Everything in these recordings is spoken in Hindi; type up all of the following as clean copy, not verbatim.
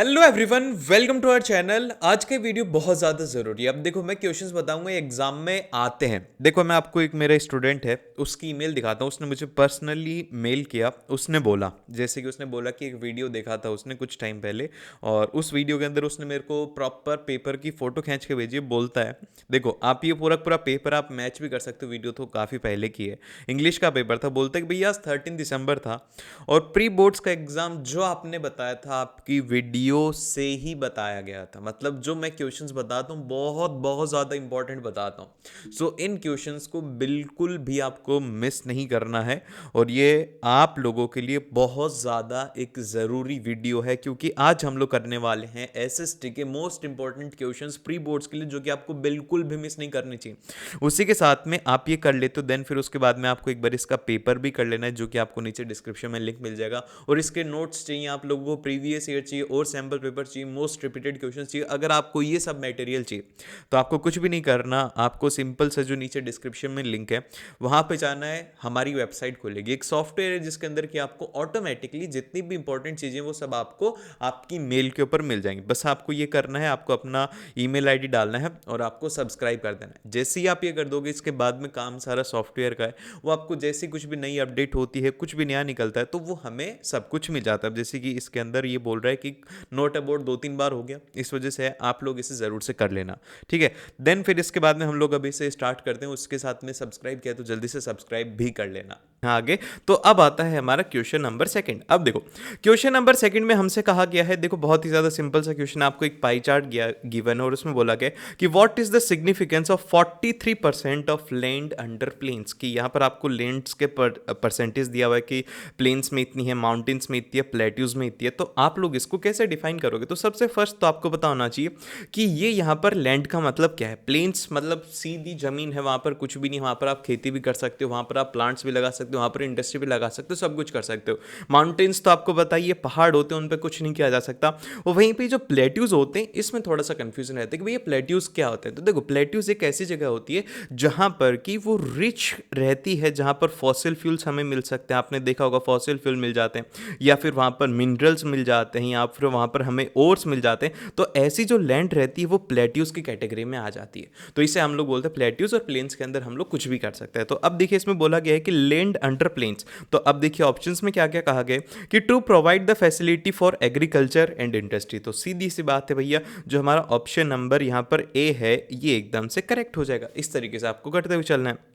Hello everyone, welcome to our channel. आज के वीडियो बहुत ज़्यादा ज़रूरी है। अब देखो, मैं क्वेश्चंस बताऊंगा, एग्जाम में आते हैं। देखो, मैं आपको एक मेरा स्टूडेंट है, उसकी ईमेल दिखाता हूँ। उसने मुझे पर्सनली मेल किया। उसने बोला, जैसे कि उसने बोला कि एक वीडियो देखा था उसने कुछ टाइम पहले, और उस वीडियो के अंदर उसने मेरे को प्रॉपर पेपर की फ़ोटो खींच के भेजी है। बोलता है, देखो आप ये पूरा पूरा पेपर आप मैच भी कर सकते हो, वीडियो तो काफ़ी पहले की है, इंग्लिश का पेपर था। बोलता है कि भैया 13 दिसंबर था और प्री बोर्ड्स का एग्जाम जो आपने बताया था आपकी वीडियो से ही बताया गया था। मतलब जो मैं क्वेश्चंस बताता हूँ बहुत बहुत ज़्यादा इंपॉर्टेंट बताता हूँ। सो इन क्वेश्चंस को बिल्कुल भी आपको मिस नहीं करना है, और ये आप लोगों के लिए बहुत ज़्यादा एक ज़रूरी वीडियो है, क्योंकि आज हम लोग करने वाले हैं एसएसटी के most important questions pre boards के लिए, जो कि आपको बिल्कुल भी मिस नहीं करनी चाहिए। उसी के साथ में आप ये कर लेते हो, देन फिर उसके बाद में आपको एक बार इसका पेपर भी कर लेना है, जो कि आपको नीचे डिस्क्रिप्शन में लिंक मिल जाएगा। और इसके नोट्स चाहिए आप लोगों को, प्रीवियस ईयर चाहिए और सैम्पल पेपर चाहिए, मोस्ट रिपीटेड क्वेश्चन चाहिए। अगर आपको ये सब मटेरियल चाहिए तो आपको कुछ भी नहीं करना, आपको सिंपल से जो नीचे डिस्क्रिप्शन में लिंक है वहाँ पे जाना है। हमारी वेबसाइट खुलेगी, एक सॉफ्टवेयर है जिसके अंदर कि आपको ऑटोमेटिकली जितनी भी इंपॉर्टेंट चीज़ें वो सब आपको आपकी मेल के ऊपर मिल जाएंगी। बस आपको ये करना है, आपको अपना ईमेल आईडी डालना है और आपको सब्सक्राइब कर देना है। जैसे ही आप ये कर दोगे, इसके बाद में काम सारा सॉफ्टवेयर का है। वो आपको जैसे कुछ भी नई अपडेट होती है, कुछ भी नया निकलता है, तो वो हमें सब कुछ मिल जाता है। जैसे कि इसके अंदर ये बोल रहा है कि नोट अबाउट 2-3 बार हो गया, इस वजह से आप लोग इसे ज़रूर से कर लेना, ठीक है। देन फिर इसके बाद में हम लोग अभी से स्टार्ट करते हैं। उसके साथ में सब्सक्राइब किया तो जल्दी से सब्सक्राइब भी कर लेना। आगे तो अब आता है हमारा क्वेश्चन नंबर सेकंड। अब देखो, क्वेश्चन नंबर सेकंड में हमसे कहा गया है, देखो बहुत ही ज़्यादा सिंपल सा क्वेश्चन, आपको एक पाई चार्ट गिवन है और उसमें बोला गया कि what is the significance of 43% of land under plains. कि यहाँ पर आपको लैंड्स के परसेंटेज दिया हुआ है कि प्लेन्स में इतनी है, माउंटेन्स में इतनी है, प्लेट्यूज में इतनी है। तो आप लोग इसको कैसे डिफाइन करोगे? तो सबसे फर्स्ट तो आपको पता होना चाहिए कि ये यहाँ पर लैंड का मतलब क्या है। प्लेन्स मतलब सीधी जमीन है, वहाँ पर कुछ भी नहीं, वहाँ पर आप खेती भी कर सकते हो, वहाँ पर आप प्लांट्स भी लगा सकते हो, वहाँ पर इंडस्ट्री भी लगा सकते हो, सब कुछ कर सकते हो। माउंटेन्स तो आपको बताइए पहाड़ होते हैं, उन पर कुछ नहीं किया जा सकता। और वहीं पे जो प्लेट्यूज होते हैं, इसमें थोड़ा सा कंफ्यूजन रहता है कि भैया प्लेट्यूज क्या होते हैं। तो देखो, प्लेट्यूज एक ऐसी जगह होती है जहां पर कि वो रिच रहती है, जहां पर फॉसिल फ्यूल्स हमें मिल सकते हैं। आपने देखा होगा फॉसिल फ्यूल मिल जाते हैं, या फिर वहां पर मिनरल्स मिल जाते हैं, या फिर वहां पर हमें ओर्स मिल जाते हैं। तो ऐसी जो लैंड रहती है वो प्लेट्यूज की कैटेगरी में आ जाती है। तो इसे हम लोग बोलते हैं प्लेट्यूज, और प्लेन्स के अंदर हम लोग कुछ भी कर सकते हैं। तो अब देखिए, इसमें बोला गया है कि लैंड अंडर प्लेन्स। तो अब देखिए ऑप्शंस में क्या क्या कहा गया कि to provide the facility for agriculture and industry. तो सीधी सी बात है भैया, जो हमारा ऑप्शन नंबर यहाँ पर ए है ये एकदम से करेक्ट हो जाएगा। इस तरीके से आपको करते हुए चलना है।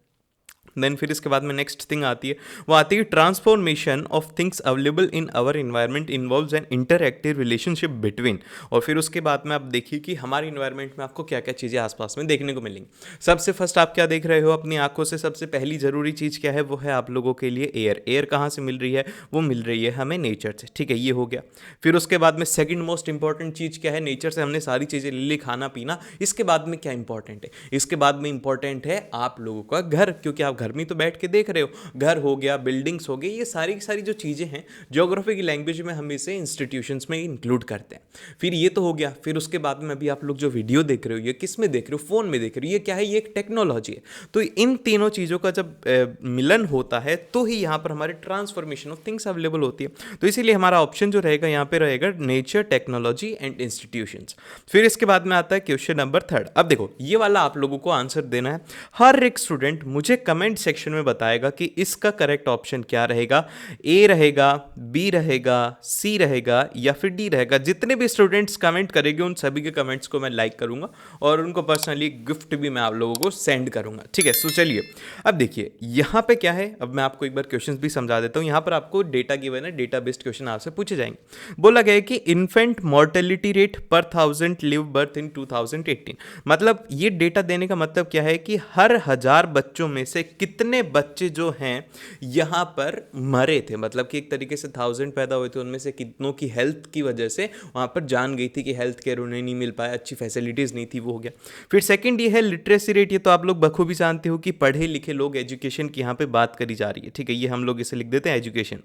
देन फिर इसके बाद में नेक्स्ट थिंग आती है, वो आती है transformation of things available in our environment involves an interactive relationship between. और फिर उसके बाद में आप देखिए कि हमारे इन्वायरमेंट में आपको क्या क्या चीज़ें आसपास में देखने को मिलेंगी। सबसे फर्स्ट आप क्या देख रहे हो अपनी आंखों से? सबसे पहली जरूरी चीज़ क्या है? वो है आप लोगों के लिए एयर। एयर कहाँ से मिल रही है? वो मिल रही है हमें नेचर से, ठीक है, ये हो गया। फिर उसके बाद में सेकंड मोस्ट इंपॉर्टेंट चीज़ क्या है? नेचर से हमने सारी चीज़ें ले ली, खाना पीना। इसके बाद में क्या इंपॉर्टेंट है? इसके बाद में इंपॉर्टेंट है आप लोगों का घर, क्योंकि आप घर में तो बैठ के देख रहे हो। घर हो गया, बिल्डिंग्स हो गई, ये सारी की सारी जो चीज़ें हैं, ज्योग्राफी की लैंग्वेज में हम इसे इंस्टीट्यूशंस में इंक्लूड करते हैं। फिर ये तो हो गया। फिर उसके बाद में अभी आप लोग जो वीडियो देख रहे हो, ये किस में देख रहे हो? फोन में देख रहे हो। ये क्या है? ये एक टेक्नोलॉजी है। तो इन तीनों चीज़ों का जब मिलन होता है तो ही यहाँ पर हमारे ट्रांसफॉर्मेशन ऑफ थिंग्स अवेलेबल होती है। तो इसीलिए हमारा ऑप्शन जो रहेगा यहाँ पे रहेगा नेचर, टेक्नोलॉजी एंड इंस्टीट्यूशंस। फिर इसके बाद में आता है क्वेश्चन नंबर थर्ड। अब देखो, ये वाला आप लोगों को आंसर देना है। हर एक स्टूडेंट मुझे कमेंट सेक्शन में बताएगा कि इसका करेक्ट ऑप्शन क्या रहेगा। ए रहेगा, बी रहेगा, सी रहेगा या फिर डी रहेगा। जितने भी स्टूडेंट्स कमेंट करेंगे उन सभी के कमेंट्स को मैं लाइक करूंगा और उनको पर्सनली गिफ्ट भी मैं आप लोगों को सेंड करूंगा, ठीक है। सो चलिए, अब देखिए यहाँ पे क्या है। अब मैं आपको एक बार क्वेश्चंस भी समझा देता हूँ। यहाँ पर आपको डेटा गिवन है, डेटा बेस्ड क्वेश्चन आपसे पूछे जाएंगे। बोला गया है कि इन्फेंट मोर्टेलिटी रेट पर 1000 लिव बर्थ इन 2018। मतलब ये डेटा देने का मतलब क्या है कि हर 1000 बच्चों में से कितने बच्चे जो हैं यहाँ पर मरे थे। मतलब कि एक तरीके से 1000 पैदा हुए थे, उनमें से कितनों की हेल्थ की वजह से वहाँ पर जान गई थी कि हेल्थ केयर उन्हें नहीं मिल पाया, अच्छी फैसिलिटीज़ नहीं थी, वो हो गया। फिर सेकंड ये है लिटरेसी रेट। ये तो आप लोग बखूबी जानते हो कि पढ़े लिखे लोग, एजुकेशन की यहाँ पे बात करी जा रही है, ठीक है। ये हम लोग इसे लिख देते हैं एजुकेशन।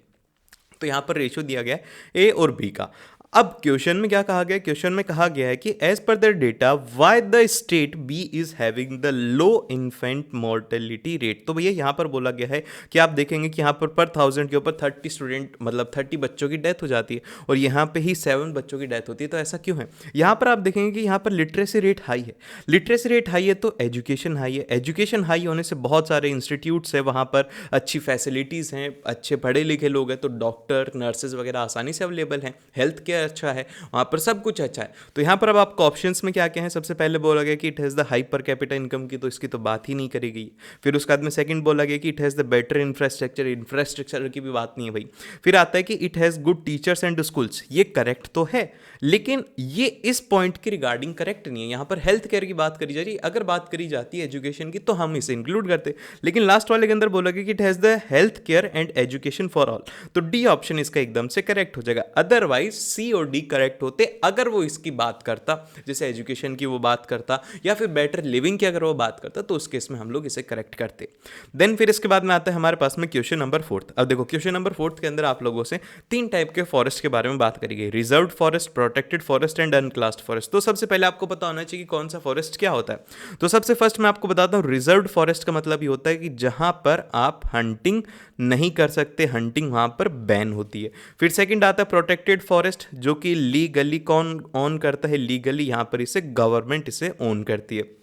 तो यहाँ पर रेशियो दिया गया है ए और बी का। अब क्वेश्चन में क्या कहा गया, क्वेश्चन में कहा गया है कि as per the data why the state B is having the low infant mortality rate. तो भैया यहाँ पर बोला गया है कि आप देखेंगे कि यहाँ पर 1000 के ऊपर 30 स्टूडेंट मतलब 30 बच्चों की डेथ हो जाती है और यहाँ पे ही 7 बच्चों की डेथ होती है। तो ऐसा क्यों है? यहाँ पर आप देखेंगे कि यहाँ पर लिटरेसी रेट हाई है। लिटरेसी रेट हाई है तो एजुकेशन हाई है। एजुकेशन हाई होने से बहुत सारे इंस्टीट्यूट्स है, वहाँ पर अच्छी फैसिलिटीज़ हैं, अच्छे पढ़े लिखे लोग हैं, तो डॉक्टर नर्सेज वगैरह आसानी से अवेलेबल हैं, हेल्थ केयर अच्छा है, वहाँ पर सब कुछ अच्छा है। तो यहाँ पर अब आपको ऑप्शंस में क्या क्या है, सबसे पहले बोला गया कि it has the high per capita income की, तो इसकी तो बात ही नहीं करी गई। फिर उसके बाद में सेकंड बोला गया कि it has the better infrastructure, infrastructure की भी बात नहीं है भाई। फिर आता है कि it has good teachers and schools, ये करेक्ट तो है लेकिन ये इस पॉइंट के रिगार्डिंग करेक्ट नहीं है। यहाँ पर हेल्थ केयर की बात करी जा रही है, अगर बात करी जाती है एजुकेशन की तो हम इसे इंक्लूड करते, लेकिन लास्ट वाले के अंदर बोला गया कि it has the health care and education for all, तो डी ऑप्शन इसका एकदम से करेक्ट हो जाएगा। अदरवाइज सी और डी करेक्ट होते अगर वो इसकी बात करता, जैसे एजुकेशन की वो बात करता या फिर बेटर लिविंग की अगर वो बात करता, तो उस केस में हम लोग इसे करेक्ट करते। देन फिर इसके बाद में आता है हमारे पास में क्वेश्चन नंबर 4। अब देखो क्वेश्चन नंबर 4 के अंदर आप लोगों से 3 टाइप के फॉरेस्ट के बारे में बात करी गई, reserve forest, protected forest and अनक्लास्ड forest. तो सबसे पहले आपको पता होना चाहिए कि कौन सा फॉरेस्ट क्या होता है। तो सबसे फर्स्ट मैं आपको बताता हूँ, रिजर्व फॉरेस्ट का मतलब ये होता है कि जहां पर आप हंटिंग नहीं कर सकते, हंटिंग वहां पर बैन होती है। फिर सेकंड आता है प्रोटेक्टेड फॉरेस्ट, जो कि लीगली कौन ऑन करता है, लीगली यहां पर इसे गवर्नमेंट इसे ऑन करती है।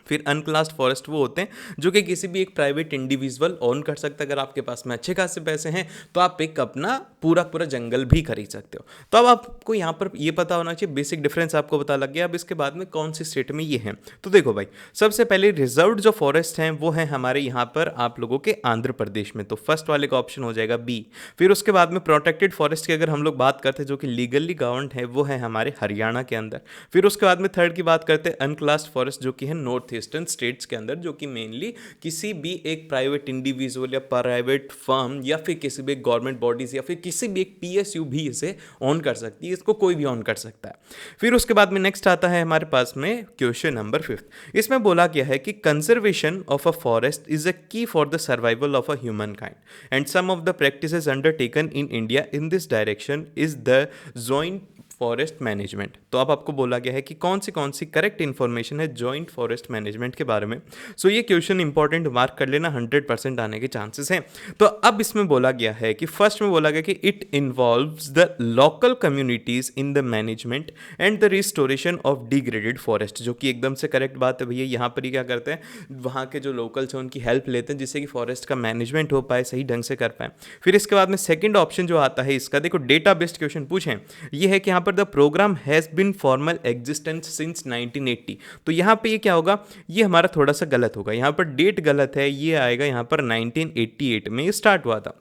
फिर अनक्लास्ड फॉरेस्ट वो होते हैं जो कि किसी भी एक प्राइवेट इंडिविजुअल ओन कर सकता है। अगर आपके पास में अच्छे खासे पैसे हैं तो आप एक अपना पूरा पूरा जंगल भी खरीद सकते हो। तो अब आपको यहाँ पर ये पता होना चाहिए, बेसिक डिफरेंस आपको पता लग गया। अब इसके बाद में कौन सी स्टेट में ये है, तो देखो भाई सबसे पहले रिजर्व्ड जो फॉरेस्ट हैं वो है हमारे यहाँ पर आप लोगों के आंध्र प्रदेश में, तो फर्स्ट वाले का ऑप्शन हो जाएगा बी। फिर उसके बाद में प्रोटेक्टेड फॉरेस्ट की अगर हम लोग बात करते हैं जो कि लीगली गवर्नड है, वो है हमारे हरियाणा के अंदर। फिर उसके बाद में थर्ड की बात करते हैं अनक्लास्ड फॉरेस्ट, जो कि है नॉर्थ ईस्टर्न स्टेट्स के अंदर, जो कि मेनली किसी भी एक प्राइवेट इंडिविजुअल या प्राइवेट फर्म या फिर किसी भी गवर्नमेंट बॉडीज या फिर किसी भी एक पीएसयू भी इसे ऑन कर सकती है, इसको कोई भी ऑन कर सकता है। फिर उसके बाद में नेक्स्ट आता है हमारे पास में क्वेश्चन नंबर 5। इसमें बोला गया है कि conservation of a forest is a key for the survival of a human kind and some of the practices undertaken in India in this direction is the joint forest management. तो अब आपको बोला गया है कि कौन सी करेक्ट इंफॉर्मेशन है जॉइंट फॉरेस्ट मैनेजमेंट के बारे में। सो ये क्वेश्चन इंपॉर्टेंट, मार्क कर लेना, 100% आने के चांसेस हैं। तो अब इसमें बोला गया है कि फर्स्ट में बोला गया कि it involves the local communities in the management and the restoration of degraded forest, जो कि एकदम से करेक्ट बात है भैया। यहाँ पर ही क्या करते हैं, वहाँ के जो लोकल्स हैं उनकी हेल्प लेते हैं जिससे कि फॉरेस्ट का मैनेजमेंट हो पाए, सही ढंग से कर पाए। फिर इसके बाद में सेकंड ऑप्शन जो आता है इसका, देखो डेटा बेस्ड क्वेश्चन पूछें, ये है कि यहाँ पर the program has been formal existence since 1980। तो यहाँ पे ये क्या होगा, ये हमारा थोड़ा सा गलत होगा, यहाँ पर डेट गलत है, ये आएगा यहाँ पर 1988 में ये स्टार्ट हुआ था।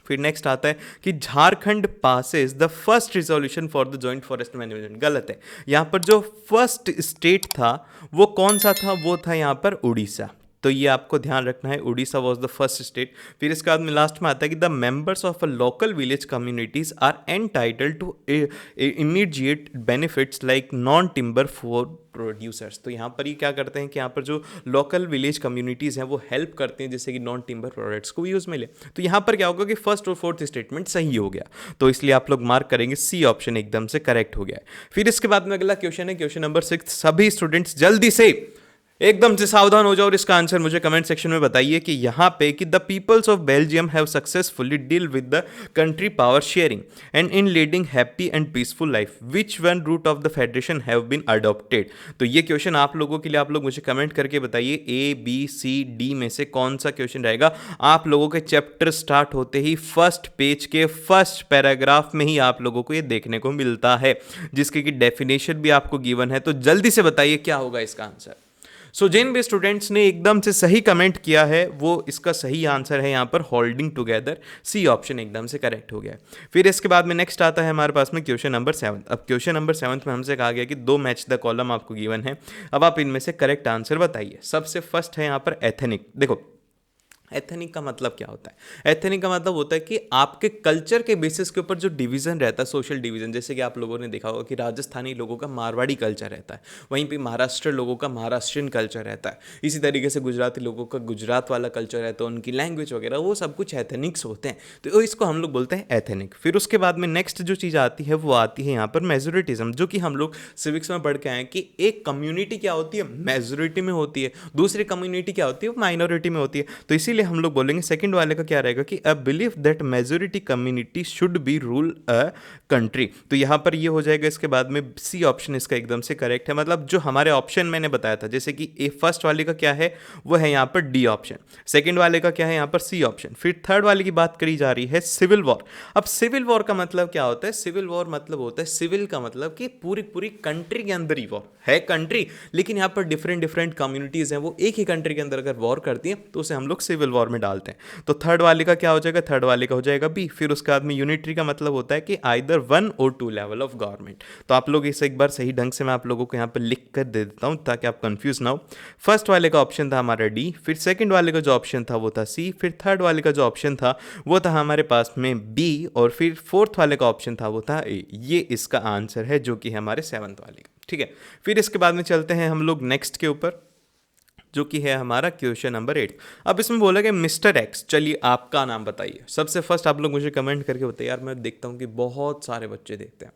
फिर नेक्स्ट आता है कि Jharkhand passes the first resolution for the joint forest management, गलत है। यहाँ पर जो फर्स्ट स्टेट था वो कौन सा था, वो था यहाँ पर उड़ीसा। तो ये आपको ध्यान रखना है, Orissa was the first state. फिर इसके बाद में लास्ट में आता है कि the members of a local village communities are entitled to immediate benefits like non timber for producers. तो यहाँ पर ये क्या करते हैं कि यहाँ पर जो लोकल विलेज कम्युनिटीज़ हैं वो हेल्प करते हैं जैसे कि नॉन टिम्बर प्रोडक्ट्स को यूज़ मिले। तो यहाँ पर क्या होगा कि फर्स्ट और फोर्थ स्टेटमेंट सही हो गया, तो इसलिए आप लोग मार्क करेंगे सी ऑप्शन एकदम से करेक्ट हो गया है। फिर इसके बाद में अगला क्वेश्चन है क्वेश्चन नंबर 6। सभी स्टूडेंट्स जल्दी से एकदम से सावधान हो जाओ और इसका आंसर मुझे कमेंट सेक्शन में बताइए कि यहाँ पे कि the peoples of Belgium have successfully deal with the country power sharing and in leading happy and peaceful life, which one route of the federation have been adopted. तो ये क्वेश्चन आप लोगों के लिए, आप लोग मुझे कमेंट करके बताइए ए बी सी डी में से कौन सा क्वेश्चन रहेगा। आप लोगों के चैप्टर स्टार्ट होते ही फर्स्ट पेज के फर्स्ट पैराग्राफ में ही आप लोगों को ये देखने को मिलता है, जिसकी की डेफिनेशन भी आपको गिवन है। तो जल्दी से बताइए क्या होगा इसका आंसर। सो जिन भी स्टूडेंट्स ने एकदम से सही कमेंट किया है वो इसका सही आंसर है यहाँ पर होल्डिंग टुगेदर, सी ऑप्शन एकदम से करेक्ट हो गया। फिर इसके बाद में नेक्स्ट आता है हमारे पास में क्वेश्चन नंबर 7। अब क्वेश्चन नंबर 7 में हमसे कहा गया कि 2 मैच द कॉलम आपको गिवन है, अब आप इनमें से करेक्ट आंसर बताइए। सबसे फर्स्ट है यहाँ पर एथनिक। देखो एथनिक का मतलब क्या होता है? एथनिक का मतलब होता है कि आपके कल्चर के बेसिस के ऊपर जो डिवीज़न रहता है, सोशल डिवीज़न, जैसे कि आप लोगों ने देखा होगा कि राजस्थानी लोगों का मारवाड़ी कल्चर रहता है, वहीं पे महाराष्ट्र लोगों का महाराष्ट्रियन कल्चर रहता है, इसी तरीके से गुजराती लोगों का गुजरात वाला कल्चर रहता है, उनकी लैंग्वेज वगैरह, वो सब कुछ एथनिक्स होते हैं। तो इसको हम लोग बोलते हैं एथनिक। फिर उसके बाद में नेक्स्ट जो चीज़ आती है वो आती है यहाँ पर मेजोरिटिज्म, जो कि हम लोग सिविक्स में पढ़ के आए हैं कि एक कम्युनिटी क्या होती है, मेजोरिटी में होती है, दूसरी कम्युनिटी क्या होती है, वो माइनॉरिटी में होती है। तो इसीलिए हम लोग बोलेंगे सेकंड वाले का क्या रहेगा कि a belief that majority community should be rule a country. तो यहाँ पर ये हो जाएगा। इसके बाद में सी ऑप्शन इसका एकदम से करेक्ट है, मतलब जो हमारे ऑप्शन मैंने बताया था, जैसे कि ए फर्स्ट वाले का क्या है वो है यहाँ पर डी ऑप्शन, सेकंड वाले का क्या है यहाँ पर सी ऑप्शन, फिर थर्ड वाले की बात करी जा रही है सिविल वॉर। अब सिविल वॉर का मतलब क्या होता है? सिविल वॉर मतलब होता है, सिविल का मतलब कि पूरी पूरी कंट्री के अंदर ही वॉर है, कंट्री, लेकिन यहाँ पर डिफरेंट डिफरेंट कम्युनिटीज हैं, वो एक ही कंट्री के अंदर अगर वॉर करती हैं तो उसे हम लोग सिविल वॉर में डालते हैं। तो थर्ड वाले का क्या हो जाएगा? थर्ड वाले का हो जाएगा बी। फिर उसके बाद में यूनिटरी का मतलब होता है कि आइदर 1 और 2 लेवल ऑफ गवर्नमेंट। तो आप लोग इसे एक बार सही ढंग से मैं आप लोगों को यहाँ पर लिख कर दे देता हूँ ताकि आप कंफ्यूज ना हो। फर्स्ट वाले का ऑप्शन था हमारा डी, फिर सेकंड वाले का जो ऑप्शन था वो था सी, फिर थर्ड वाले का जो ऑप्शन था वो था हमारे पास में बी, और फिर फोर्थ वाले का ऑप्शन था वो था ए। ये इसका आंसर है जो कि है हमारे सेवंथ वाले का। ठीक है, फिर इसके बाद में चलते हैं हम लोग नेक्स्ट के ऊपर, जो कि है हमारा क्वेश्चन नंबर 8। अब इसमें बोला गया मिस्टर एक्स, चलिए आपका नाम बताइए। सबसे फर्स्ट आप लोग मुझे कमेंट करके बताइए। यार मैं देखता हूँ कि बहुत सारे बच्चे देखते हैं,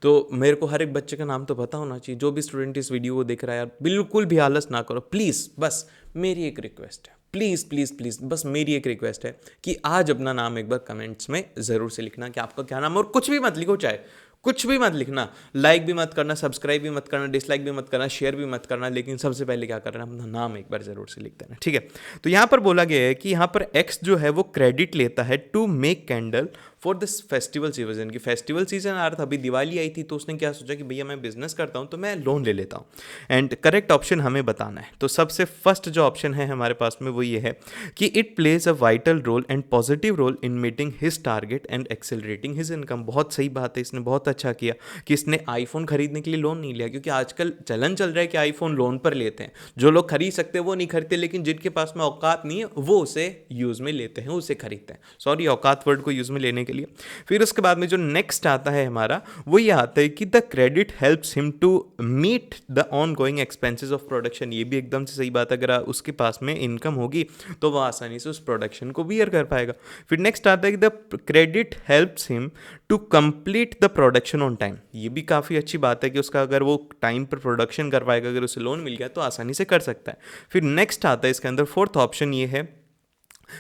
तो मेरे को हर एक बच्चे का नाम तो पता होना चाहिए। जो भी स्टूडेंट इस वीडियो को देख रहा है यार, बिल्कुल भी आलस ना करो प्लीज़। बस मेरी एक रिक्वेस्ट है, प्लीज़ प्लीज़ प्लीज़, बस मेरी एक रिक्वेस्ट है कि आज अपना नाम एक बार कमेंट्स में ज़रूर से लिखना कि आपका क्या नाम है, और कुछ भी मत लिखो, चाहे कुछ भी मत लिखना, लाइक भी मत करना, सब्सक्राइब भी मत करना, डिसलाइक भी मत करना, शेयर भी मत करना, लेकिन सबसे पहले क्या करना, अपना नाम एक बार जरूर से लिख देना। ठीक है, तो यहाँ पर बोला गया है कि यहाँ पर एक्स जो है वो क्रेडिट लेता है to make candle for this festival season. की फेस्टिवल सीजन आ रहा था, अभी दिवाली आई थी, तो उसने क्या सोचा कि भैया मैं बिजनेस करता हूँ तो मैं लोन ले लेता हूँ, एंड करेक्ट ऑप्शन हमें बताना है। तो सबसे फर्स्ट जो ऑप्शन है हमारे पास में वो ये है कि it plays a vital role and positive role in meeting his target and accelerating his income. बहुत सही बात है, इसने बहुत अच्छा किया कि इसने आईफोन खरीदने के लिए लोन नहीं लिया, क्योंकि आजकल चलन चल रहा है कि आईफोन लोन पर लेते हैं। जो लोग खरीद सकते हैं वो नहीं खरीदते, लेकिन जिनके पास में औकात नहीं है वो उसे यूज़ में लेते हैं, उसे खरीदते हैं। सॉरी, औकात वर्ड को यूज़ में लेने के लिए। फिर उसके बाद में जो नेक्स्ट आता है हमारा वो ये आता है कि the credit helps him to meet the ongoing expenses of production. ये भी एकदम से सही बात है, अगर उसके पास में इनकम होगी तो वह आसानी से उस प्रोडक्शन को बियर कर पाएगा। फिर नेक्स्ट आता है कि the credit helps him to complete the production on time. ये भी काफ़ी अच्छी बात है कि उसका अगर वो टाइम पर प्रोडक्शन कर पाएगा, अगर उसे लोन मिल गया तो आसानी से कर सकता है। फिर नेक्स्ट आता है इसके अंदर फोर्थ ऑप्शन ये है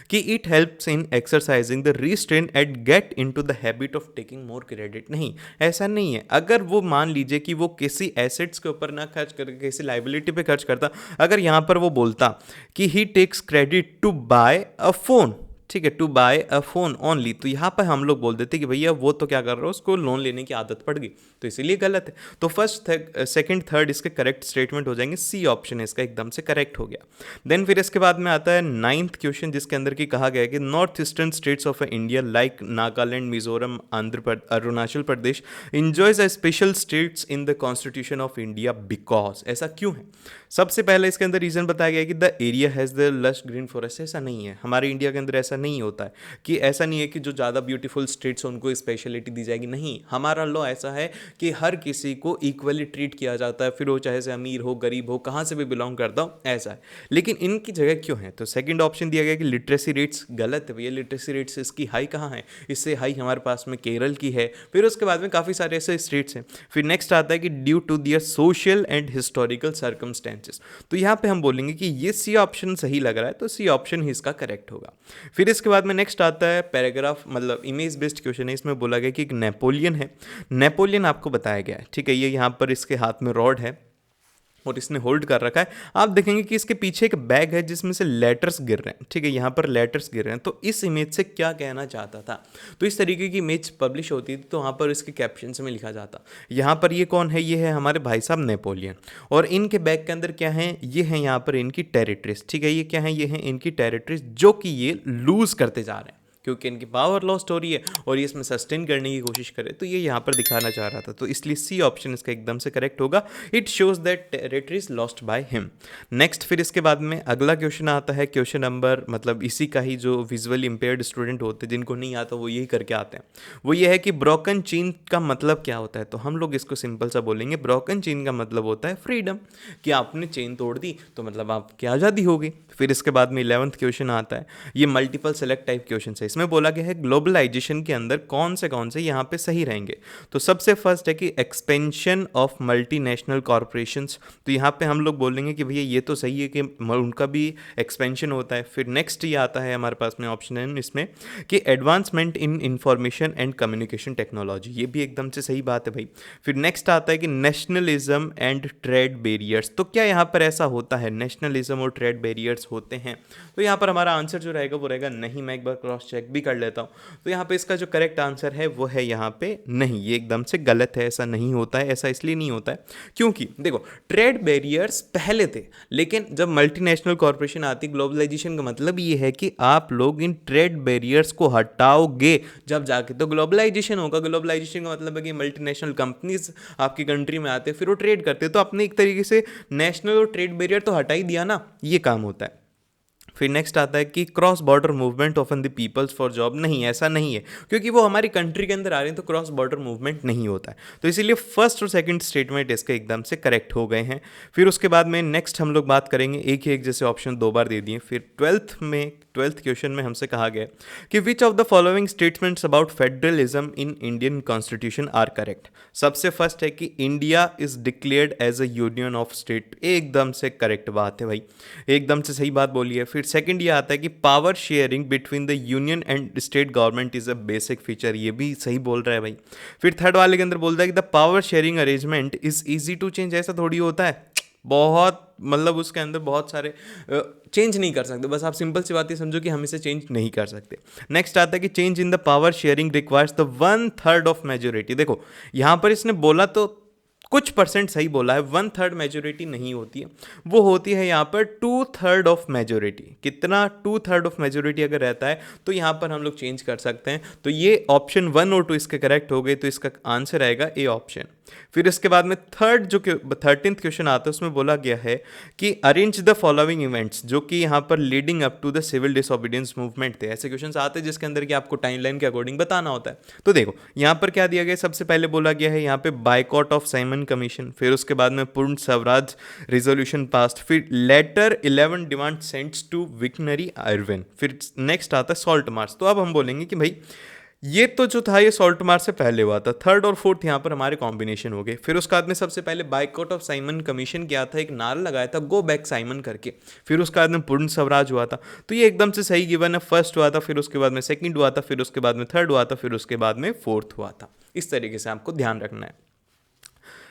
कि it helps in exercising the restrain and get into the habit of taking more credit. नहीं, ऐसा नहीं है। अगर वो मान लीजिए कि वो किसी एसेट्स के ऊपर ना खर्च करके किसी लाइबिलिटी पे खर्च करता, अगर यहाँ पर वो बोलता कि he takes credit to buy a phone, ठीक है, to buy a phone only, तो यहाँ पर हम लोग बोल देते कि भैया वो तो क्या कर रहा है, उसको लोन लेने की आदत पड़ गई, तो इसीलिए गलत है। तो फर्स्ट सेकंड थर्ड इसके करेक्ट स्टेटमेंट हो जाएंगे, सी ऑप्शन इसका एकदम से करेक्ट हो गया। देन फिर इसके बाद में आता है नाइन्थ क्वेश्चन, जिसके अंदर की कहा गया है कि north eastern states of India like Nagaland, Mizoram, Arunachal Pradesh enjoys a special states in the constitution of India because. ऐसा क्यों है? सबसे पहले इसके अंदर रीजन बताया गया है कि the area has the lush green forest. ऐसा नहीं है, हमारे इंडिया के अंदर ऐसा नहीं होता है कि ऐसा नहीं है कि जो ज़्यादा ब्यूटीफुल स्टेट्स हैं उनको स्पेशलिटी दी जाएगी। नहीं, हमारा लॉ ऐसा है कि हर किसी को इक्वली ट्रीट किया जाता है, फिर वो चाहे से अमीर हो, गरीब हो, कहाँ से भी बिलोंग करता हो, ऐसा है। लेकिन इनकी जगह क्यों है? तो सेकंड ऑप्शन दिया गया कि लिटरेसी रेट्स। गलत है भैया, लिटरेसी रेट्स इसकी हाई कहाँ है? इससे हाई हमारे पास में केरल की है, फिर उसके बाद में काफ़ी सारे ऐसे स्टेट्स हैं। फिर नेक्स्ट आता है कि due to their social and historical circumstances. तो यहाँ पे हम बोलेंगे कि ये सी ऑप्शन सही लग रहा है, तो सी ऑप्शन ही इसका करेक्ट होगा। फिर इसके बाद में नेक्स्ट आता है पैराग्राफ, मतलब इमेज बेस्ड क्वेश्चन है। इसमें बोला गया कि एक नेपोलियन है, नेपोलियन आपको बताया गया है, ठीक है, ये यहाँ पर इसके हाथ में रॉड है और इसने होल्ड कर रखा है। आप देखेंगे कि इसके पीछे एक बैग है जिसमें से लेटर्स गिर रहे हैं, ठीक है, यहाँ पर लेटर्स गिर रहे हैं। तो इस इमेज से क्या कहना चाहता था? तो इस तरीके की इमेज पब्लिश होती थी तो वहाँ पर इसके कैप्शन में लिखा जाता। यहाँ पर ये कौन है? ये है हमारे भाई साहब नेपोलियन, और इनके बैग के अंदर क्या है? ये है यहाँ पर इनकी टेरिटरीज, ठीक है, ये क्या है? ये है इनकी टेरिटरीज जो कि ये लूज करते जा रहे हैं। क्योंकि इनकी पावर लॉस्ट हो रही है और ये इसमें सस्टेन करने की कोशिश करे, तो ये यहाँ पर दिखाना चाह रहा था, तो इसलिए सी ऑप्शन इसका एकदम से करेक्ट होगा। It shows that territory is lost by him. Next फिर इसके बाद में अगला क्वेश्चन आता है, क्वेश्चन नंबर मतलब इसी का ही, जो विजुअली इंपेयर्ड स्टूडेंट होते हैं जिनको नहीं आता वो यही करके आते हैं, वो ये है कि ब्रोकन चेन का मतलब क्या होता है। तो हम लोग इसको सिंपल सा बोलेंगे, ब्रोकन चेन का मतलब होता है फ्रीडम, कि आपने चेन तोड़ दी तो मतलब आपकी आज़ादी हो गई। फिर इसके बाद में 11th क्वेश्चन आता है, ये मल्टीपल सेलेक्ट टाइप क्वेश्चन है। इसमें बोला गया है ग्लोबलाइजेशन के अंदर कौन से यहाँ पे सही रहेंगे। तो सबसे फर्स्ट है कि एक्सपेंशन ऑफ मल्टीनेशनल कॉरपोरेशंस, तो यहाँ पे हम लोग बोलेंगे कि भैया ये तो सही है कि उनका भी एक्सपेंशन होता है। फिर नेक्स्ट ये आता है हमारे पास में ऑप्शन है इसमें कि advancement in information and communication technology, ये भी एकदम से सही बात है भाई। फिर नेक्स्ट आता है कि नेशनलिज्म एंड ट्रेड बैरियर्स, तो क्या यहाँ पर ऐसा होता है, नेशनलिज्म और ट्रेड बैरियर्स होते हैं। तो यहाँ पर हमारा आंसर जो रहेगा वो रहेगा नहीं। मैं एक बार क्रॉस चेक भी कर लेता हूँ, तो यहाँ पे इसका जो करेक्ट आंसर है वो है यहाँ पे नहीं, ये एकदम से गलत है, ऐसा नहीं होता है। ऐसा इसलिए नहीं होता है क्योंकि देखो ट्रेड बैरियर्स पहले थे, लेकिन जब मल्टीनेशनल कॉर्पोरेशन आती, ग्लोबलाइजेशन का मतलब ये है कि आप लोग इन ट्रेड बैरियर्स को हटाओगे जब जाके तो ग्लोबलाइजेशन होगा। ग्लोबलाइजेशन का मतलब है कि मल्टीनेशनल कंपनीज आपकी कंट्री में आते हैं, फिर वो ट्रेड करते हैं, तो आपने एक तरीके से नेशनल और ट्रेड बैरियर तो हटा ही दिया ना, ये काम होता है। फिर नेक्स्ट आता है कि cross border movement of the peoples for job, नहीं ऐसा नहीं है, क्योंकि वो हमारी कंट्री के अंदर आ रहे हैं तो क्रॉस बॉर्डर मूवमेंट नहीं होता है। तो इसीलिए फर्स्ट और सेकंड स्टेटमेंट इसके एकदम से करेक्ट हो गए हैं। फिर उसके बाद में नेक्स्ट हम लोग बात करेंगे, एक ही एक जैसे ऑप्शन दो बार दे दिए। फिर ट्वेल्थ क्वेश्चन में हमसे कहा गया कि which of the following statements about federalism in Indian constitution are correct. सबसे फर्स्ट है कि India is declared as a union of state, एकदम से करेक्ट बात है भाई, एकदम से सही बात बोली है। फिर सेकंड ये आता है कि power sharing between the union and state government is a basic feature, ये भी सही बोल रहा है भाई। फिर थर्ड वाले के अंदर बोलता है कि the power sharing arrangement is easy to change, ऐसा थोड़ी होता है, बहुत मतलब उसके अंदर बहुत सारे चेंज नहीं कर सकते, बस आप सिंपल सी बात ये समझो कि हम इसे चेंज नहीं कर सकते। नेक्स्ट आता है कि change in the power sharing requires the 1/3 of majority. देखो यहाँ पर इसने बोला तो कुछ परसेंट सही बोला है, 1/3 मेजोरिटी नहीं होती है, वो होती है यहाँ पर 2/3 ऑफ मेजोरिटी। कितना, 2/3 ऑफ मेजोरिटी अगर रहता है तो यहाँ पर हम लोग चेंज कर सकते हैं। तो ये ऑप्शन 1 और 2 इसके करेक्ट हो गए, तो इसका आंसर आएगा ए ऑप्शन। फिर इसके बाद में 13th क्वेश्चन आता है, उसमें बोला गया है कि अरेंज द फॉलोइंग इवेंट्स, जो कि यहाँ पर leading up to the civil disobedience movement थे। ऐसे क्वेश्चन आते हैं जिसके अंदर कि आपको टाइमलाइन के अकॉर्डिंग बताना होता है। तो देखो यहाँ पर क्या दिया गया, सबसे पहले बोला गया है यहाँ पे बाइकॉट ऑफ साइमन कमीशन, फिर उसके बाद में पूर्ण स्वराज रिजोल्यूशन पास्ट, फिर letter 11 demand sent to victory Irwin, फिर नेक्स्ट आता है सॉल्ट मार्च। तो अब हम बोलेंगे कि भाई ये तो जो था ये सॉल्ट मार्च से पहले हुआ था, थर्ड और फोर्थ यहाँ पर हमारे कॉम्बिनेशन हो गए। फिर उसके बाद में सबसे पहले बाइकआउट ऑफ साइमन कमीशन किया था, एक नारा लगाया था गो बैक साइमन करके, फिर उसके बाद में पूर्ण स्वराज हुआ था। तो ये एकदम से सही गिवन है, फर्स्ट हुआ था, फिर उसके बाद में सेकंड हुआ था, फिर उसके बाद में थर्ड हुआ था, फिर उसके बाद में फोर्थ हुआ था। इस तरीके से आपको ध्यान रखना है।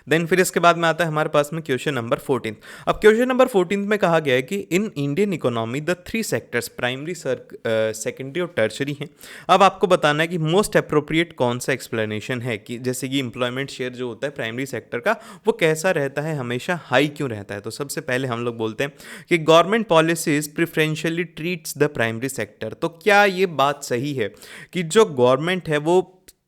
देन फिर इसके बाद में आता है हमारे पास में क्वेश्चन नंबर 14। अब क्वेश्चन नंबर 14 में कहा गया है कि in Indian economy the 3 sectors primary, secondary और टर्शरी हैं। अब आपको बताना है कि मोस्ट अप्रोप्रिएट कौन सा एक्सप्लेनेशन है, कि जैसे कि इंप्लॉयमेंट शेयर जो होता है प्राइमरी सेक्टर का वो कैसा रहता है, हमेशा हाई क्यों रहता है। तो सबसे पहले हम लोग बोलते हैं कि government policies preferentially treats the primary sector. तो क्या ये बात सही है कि जो गवर्नमेंट है वो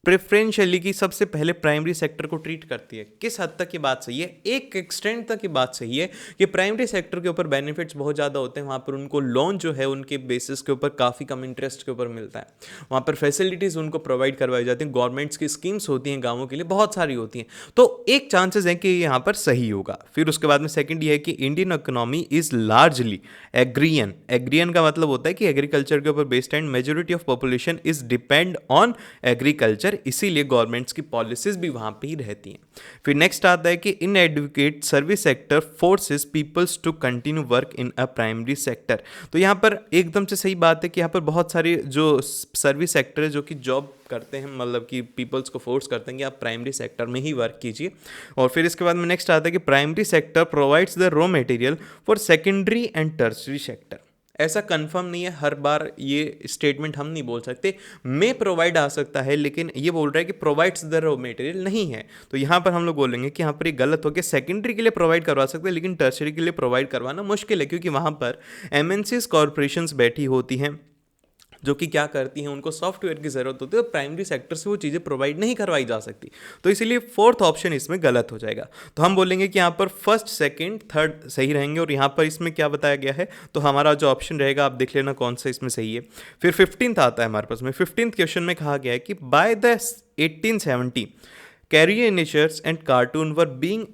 प्रेफरेंशियली की सबसे पहले प्राइमरी सेक्टर को ट्रीट करती है? किस हद तक ये बात सही है? एक एक्सटेंट तक ये बात सही है कि प्राइमरी सेक्टर के ऊपर बेनिफिट्स बहुत ज़्यादा होते हैं, वहाँ पर उनको लोन जो है उनके बेसिस के ऊपर काफ़ी कम इंटरेस्ट के ऊपर मिलता है, वहाँ पर फैसिलिटीज़ उनको प्रोवाइड करवाई जाती हैं, गवर्नमेंट्स की स्कीम्स होती हैं गाँवों के लिए, बहुत सारी होती हैं। तो एक चांसेस है कि यहाँ पर सही होगा। फिर उसके बाद में सेकेंड ये है कि इंडियन इकोनॉमी इज़ लार्जली एग्रियन। एग्रियन का मतलब होता है कि एग्रीकल्चर के ऊपर based and majority of population is depend on agriculture, इसीलिए गवर्नमेंट्स की पॉलिसीज भी वहां पे ही रहती हैं। फिर नेक्स्ट आता है कि in advocate service sector forces peoples to continue work in a primary sector. तो यहाँ पर एकदम से सही बात है कि यहाँ पर बहुत सारे जो सर्विस सेक्टर है जो कि जॉब करते हैं, मतलब कि पीपल्स को फोर्स करते हैं कि आप प्राइमरी सेक्टर में ही वर्क कीजिए। और फिर इसके बाद में नेक्स्ट आता है कि primary sector provides the raw material for secondary and tertiary sector. ऐसा कंफर्म नहीं है, हर बार ये स्टेटमेंट हम नहीं बोल सकते, मे प्रोवाइड आ सकता है, लेकिन ये बोल रहा है कि प्रोवाइड्स द रॉ मटेरियल नहीं है। तो यहाँ पर हम लोग बोलेंगे कि यहाँ पर ये गलत हो गया, सेकेंडरी के लिए प्रोवाइड करवा सकते हैं लेकिन टर्शरी के लिए प्रोवाइड करवाना मुश्किल है, क्योंकि वहाँ पर एमएनसीज कॉरपोरेशंस बैठी होती हैं जो कि क्या करती हैं, उनको सॉफ्टवेयर की ज़रूरत होती है, तो प्राइमरी सेक्टर से वो चीज़ें प्रोवाइड नहीं करवाई जा सकती। तो इसीलिए फोर्थ ऑप्शन इसमें गलत हो जाएगा। तो हम बोलेंगे कि यहाँ पर फर्स्ट सेकंड थर्ड सही रहेंगे, और यहाँ पर इसमें क्या बताया गया है, तो हमारा जो ऑप्शन रहेगा आप देख लेना कौन सा इसमें सही है। फिर 15th आता है हमारे पास में। 15th क्वेश्चन में कहा गया है कि by the 1870 caricatures and cartoon were being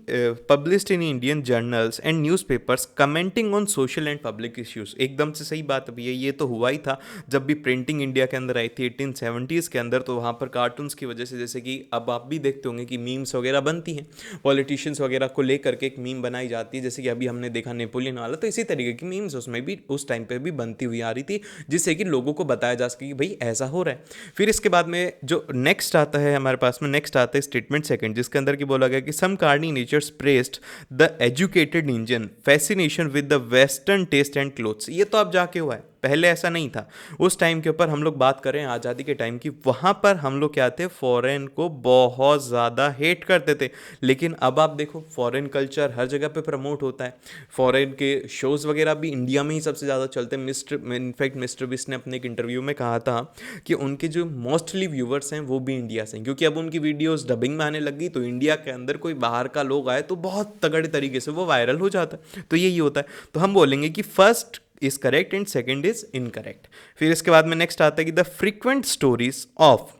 published in Indian journals and newspapers commenting on social and public issues। एकदम से सही बात अभी है, ये तो हुआ ही था जब भी प्रिंटिंग इंडिया के अंदर आई थी 1870s के अंदर, तो वहाँ पर कार्टून्स की वजह से, जैसे कि अब आप भी देखते होंगे कि मीम्स वगैरह बनती हैं, पॉलिटिशियंस वगैरह को लेकर के एक मीम बनाई जाती है, जैसे कि अभी हमने देखा नेपोलियन वाला, तो इसी तरीके की मीम्स उसमें भी उस टाइम पर भी बनती हुई आ रही थी, जिससे कि लोगों को बताया जा सके कि भाई ऐसा हो रहा है। फिर इसके बाद में जो नेक्स्ट आता है हमारे पास में, नेक्स्ट आता है स्टेटमेंट सेकंड, जिसके अंदर की बोला गया कि some carny natures pressed the educated Indian fascination with the western taste and clothes. ये तो अब जाके हुआ है, पहले ऐसा नहीं था। उस टाइम के ऊपर हम लोग बात कर रहे हैं आज़ादी के टाइम की, वहाँ पर हम लोग क्या थे, फॉरेन को बहुत ज़्यादा हेट करते थे। लेकिन अब आप देखो फॉरेन कल्चर हर जगह पे प्रमोट होता है, फॉरेन के शोज़ वगैरह भी इंडिया में ही सबसे ज़्यादा चलते हैं। इनफैक्ट मिस्टर बिस्ट ने अपने एक इंटरव्यू में कहा था कि उनके जो मोस्टली व्यूवर्स हैं वो भी इंडिया से हैं, क्योंकि अब उनकी वीडियोज़ डबिंग में आने लग गई, तो इंडिया के अंदर कोई बाहर का लोग आए तो बहुत तगड़े तरीके से वो वायरल हो जाता है। तो यही होता है। तो हम बोलेंगे कि first is correct and second is incorrect. फिर इसके बाद में नेक्स्ट आता है कि the frequent stories of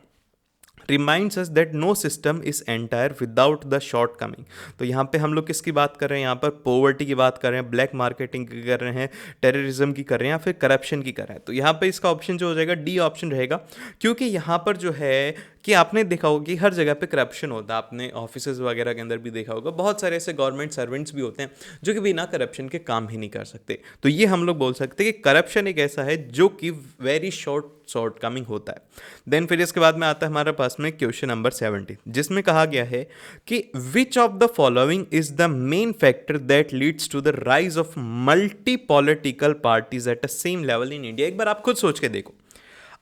reminds us that no system is entire without the shortcoming. तो यहाँ पे हम लोग किसकी बात कर रहे हैं, यहाँ पर पॉवर्टी की बात कर रहे हैं, ब्लैक मार्केटिंग की कर रहे हैं, टेररिज्म की कर रहे हैं, या फिर करप्शन की कर रहे हैं। तो यहाँ पे इसका ऑप्शन जो हो जाएगा डी ऑप्शन रहेगा, क्योंकि यहाँ पर जो है कि आपने देखा होगा कि हर जगह पे करप्शन होता है, आपने ऑफिसेज वगैरह के अंदर भी देखा होगा, बहुत सारे ऐसे गवर्नमेंट सर्वेंट्स भी होते हैं जो कि बिना करप्शन के काम ही नहीं कर सकते। तो ये हम लोग बोल सकते हैं कि करप्शन एक ऐसा है जो कि वेरी शॉर्ट कमिंग होता है। देन फिर इसके बाद में आता है हमारे पास में क्वेश्चन नंबर 70, जिसमें कहा गया है कि which of the following is the main factor that leads to the rise of multi political parties at a same level in India. एक बार आप खुद सोच के देखो,